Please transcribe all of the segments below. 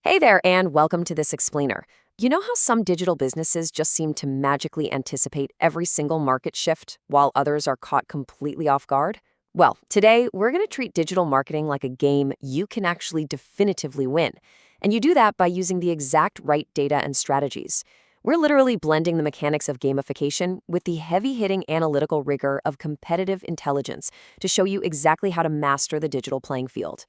Hey there, and welcome to this explainer. You know how some digital businesses just seem to magically anticipate every single market shift while others are caught completely off guard? Well, today we're going to treat digital marketing like a game you can actually definitively win. And you do that by using the exact right data and strategies. We're literally blending the mechanics of gamification with the heavy-hitting analytical rigor of competitive intelligence to show you exactly how to master the digital playing field.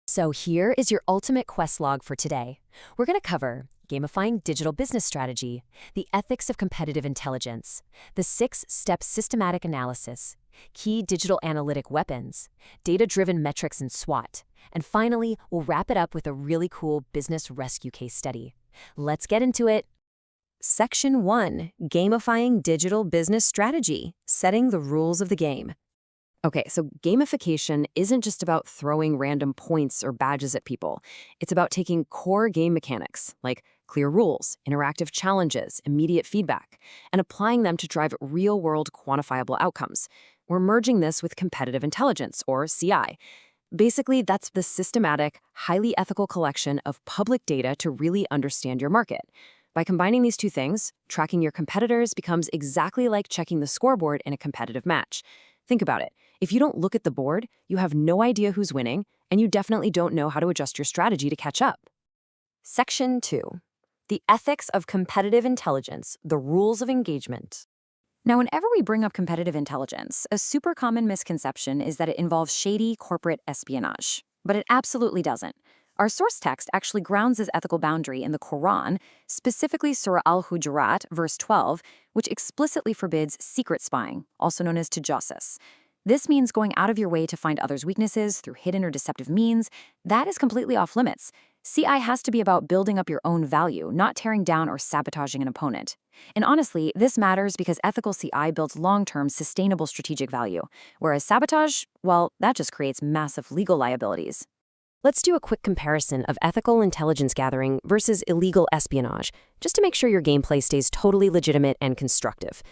So here is your ultimate quest log for today. We're going to cover gamifying digital business strategy, the ethics of competitive intelligence, the 6-step systematic analysis, key digital analytic weapons, data-driven metrics and SWOT, and finally, we'll wrap it up with a really cool business rescue case study. Let's get into it. Section 1, Gamifying Digital Business Strategy, Setting the Rules of the Game. Okay, so gamification isn't just about throwing random points or badges at people. It's about taking core game mechanics, like clear rules, interactive challenges, immediate feedback, and applying them to drive real-world quantifiable outcomes. We're merging this with competitive intelligence, or CI. Basically, that's the systematic, highly ethical collection of public data to really understand your market. By combining these two things, tracking your competitors becomes exactly like checking the scoreboard in a competitive match. Think about it. If you don't look at the board, you have no idea who's winning, and you definitely don't know how to adjust your strategy to catch up. Section 2. The ethics of competitive intelligence, the rules of engagement. Now, whenever we bring up competitive intelligence, a super common misconception is that it involves shady corporate espionage. But it absolutely doesn't. Our source text actually grounds this ethical boundary in the Quran, specifically Surah Al-Hujurat, verse 12, which explicitly forbids secret spying, also known as tajassus. This means going out of your way to find others' weaknesses through hidden or deceptive means. That is completely off limits. CI has to be about building up your own value, not tearing down or sabotaging an opponent. And honestly, this matters because ethical CI builds long-term, sustainable strategic value, whereas sabotage, well, that just creates massive legal liabilities. Let's do a quick comparison of ethical intelligence gathering versus illegal espionage, just to make sure your gameplay stays totally legitimate and constructive.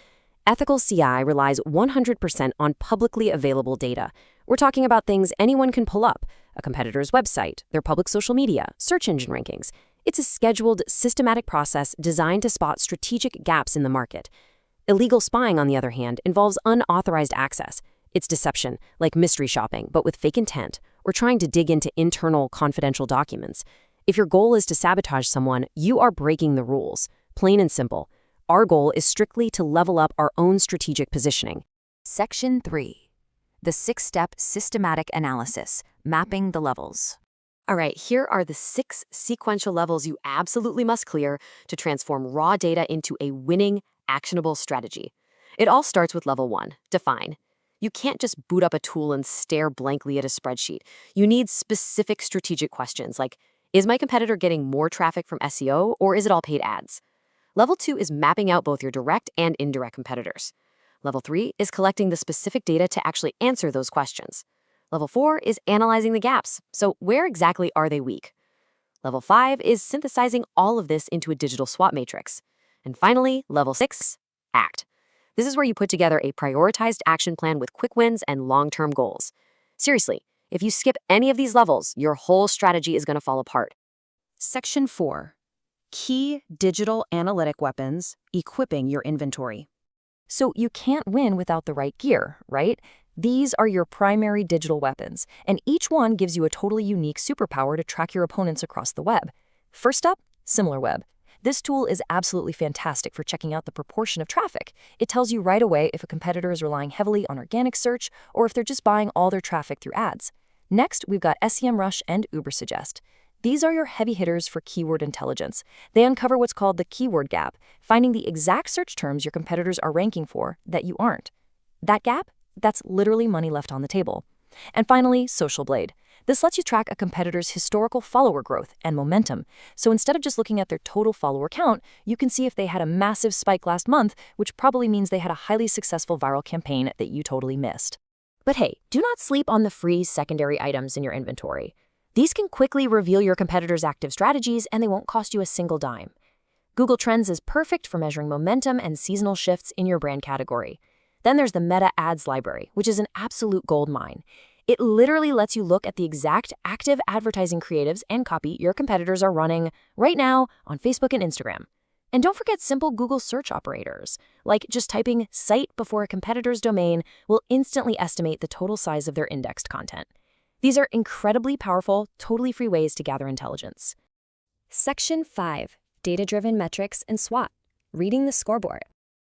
Ethical CI relies 100% on publicly available data. We're talking about things anyone can pull up, a competitor's website, their public social media, search engine rankings. It's a scheduled, systematic process designed to spot strategic gaps in the market. Illegal spying, on the other hand, involves unauthorized access. It's deception, like mystery shopping, but with fake intent, or trying to dig into internal, confidential documents. If your goal is to sabotage someone, you are breaking the rules. Plain and simple. Our goal is strictly to level up our own strategic positioning. Section 3. The 6-step systematic analysis, mapping the levels. All right, here are the 6 sequential levels you absolutely must clear to transform raw data into a winning, actionable strategy. It all starts with level 1, define. You can't just boot up a tool and stare blankly at a spreadsheet. You need specific strategic questions like, is my competitor getting more traffic from SEO or is it all paid ads? Level 2 is mapping out both your direct and indirect competitors. Level 3 is collecting the specific data to actually answer those questions. Level 4 is analyzing the gaps. So where exactly are they weak? Level 5 is synthesizing all of this into a digital SWOT matrix. And finally, level 6, act. This is where you put together a prioritized action plan with quick wins and long-term goals. Seriously, if you skip any of these levels, your whole strategy is going to fall apart. Section 4. Key digital analytic weapons, equipping your inventory. So you can't win without the right gear, right? These are your primary digital weapons, and each one gives you a totally unique superpower to track your opponents across the web. First up, SimilarWeb. This tool is absolutely fantastic for checking out the proportion of traffic. It tells you right away if a competitor is relying heavily on organic search or if they're just buying all their traffic through ads. Next, we've got SEMrush and Ubersuggest. These are your heavy hitters for keyword intelligence. They uncover what's called the keyword gap, finding the exact search terms your competitors are ranking for that you aren't. That gap? That's literally money left on the table. And finally, Social Blade. This lets you track a competitor's historical follower growth and momentum. So instead of just looking at their total follower count, you can see if they had a massive spike last month, which probably means they had a highly successful viral campaign that you totally missed. But hey, do not sleep on the free secondary items in your inventory. These can quickly reveal your competitors' active strategies, and they won't cost you a single dime. Google Trends is perfect for measuring momentum and seasonal shifts in your brand category. Then there's the Meta Ads library, which is an absolute goldmine. It literally lets you look at the exact active advertising creatives and copy your competitors are running right now on Facebook and Instagram. And don't forget simple Google search operators, like just typing site before a competitor's domain will instantly estimate the total size of their indexed content. These are incredibly powerful, totally free ways to gather intelligence. Section 5, Data-Driven Metrics and SWOT, Reading the Scoreboard.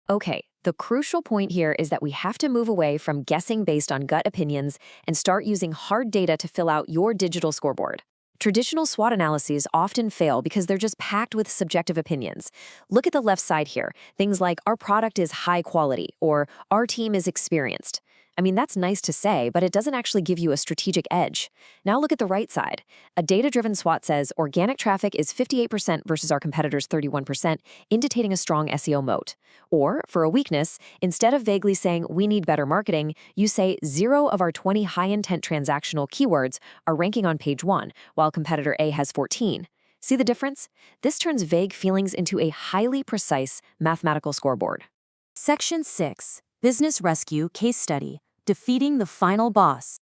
Okay, the crucial point here is that we have to move away from guessing based on gut opinions and start using hard data to fill out your digital scoreboard. Traditional SWOT analyses often fail because they're just packed with subjective opinions. Look at the left side here. Things like, our product is high quality, or our team is experienced. I mean, that's nice to say, but it doesn't actually give you a strategic edge. Now look at the right side. A data-driven SWOT says organic traffic is 58% versus our competitors' 31%, indicating a strong SEO moat. Or, for a weakness, instead of vaguely saying we need better marketing, you say 0 of our 20 high-intent transactional keywords are ranking on page 1, while competitor A has 14. See the difference? This turns vague feelings into a highly precise mathematical scoreboard. Section 6, Business Rescue Case Study, Defeating the Final Boss.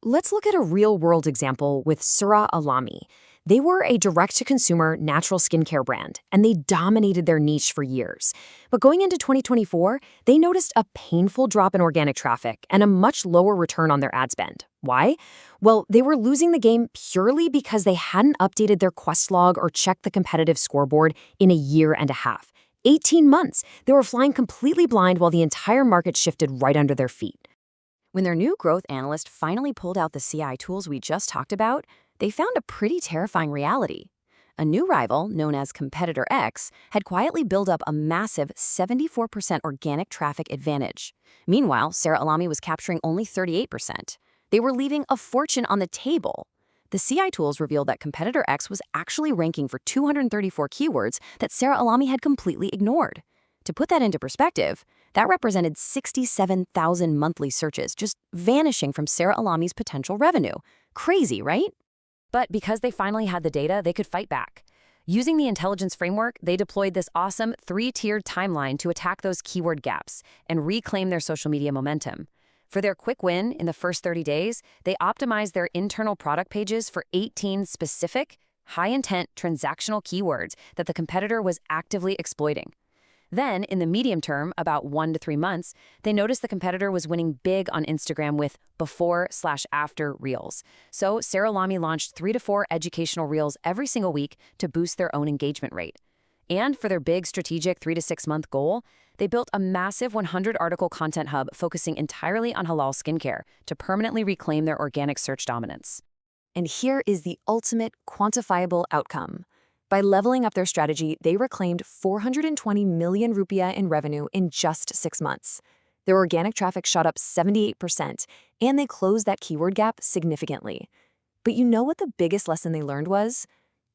Let's look at a real-world example with Sura Alami. They were a direct-to-consumer natural skincare brand, and they dominated their niche for years. But going into 2024, they noticed a painful drop in organic traffic and a much lower return on their ad spend. Why? Well, they were losing the game purely because they hadn't updated their quest log or checked the competitive scoreboard in a year and a half. 18 months. They were flying completely blind while the entire market shifted right under their feet. When their new growth analyst finally pulled out the CI tools we just talked about, they found a pretty terrifying reality. A new rival, known as Competitor X, had quietly built up a massive 74% organic traffic advantage. Meanwhile, Sara Alami was capturing only 38%. They were leaving a fortune on the table. The CI tools revealed that Competitor X was actually ranking for 234 keywords that Sara Alami had completely ignored. To put that into perspective, that represented 67,000 monthly searches just vanishing from Sara Alami's potential revenue. Crazy, right? But because they finally had the data, they could fight back. Using the intelligence framework, they deployed this awesome 3-tiered timeline to attack those keyword gaps and reclaim their social media momentum. For their quick win in the first 30 days, they optimized their internal product pages for 18 specific, high-intent transactional keywords that the competitor was actively exploiting. Then, in the medium term, about 1 to 3 months, they noticed the competitor was winning big on Instagram with before/after reels. So Sara Alami launched 3 to 4 educational reels every single week to boost their own engagement rate. And for their big strategic 3 to 6 month goal, they built a massive 100-article content hub focusing entirely on halal skincare to permanently reclaim their organic search dominance. And here is the ultimate quantifiable outcome. By leveling up their strategy, they reclaimed 420 million rupiah in revenue in just 6 months. Their organic traffic shot up 78%, and they closed that keyword gap significantly. But you know what the biggest lesson they learned was?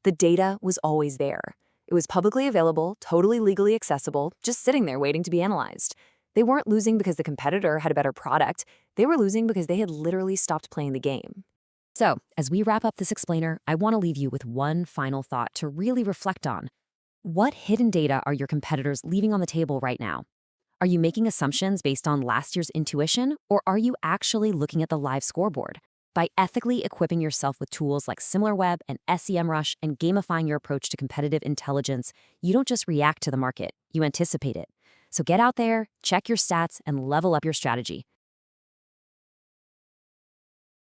The data was always there. It was publicly available, totally legally accessible, just sitting there waiting to be analyzed. They weren't losing because the competitor had a better product. They were losing because they had literally stopped playing the game. So, as we wrap up this explainer, I want to leave you with one final thought to really reflect on. What hidden data are your competitors leaving on the table right now? Are you making assumptions based on last year's intuition, or are you actually looking at the live scoreboard? By ethically equipping yourself with tools like SimilarWeb and SEMrush and gamifying your approach to competitive intelligence, you don't just react to the market, you anticipate it. So get out there, check your stats, and level up your strategy.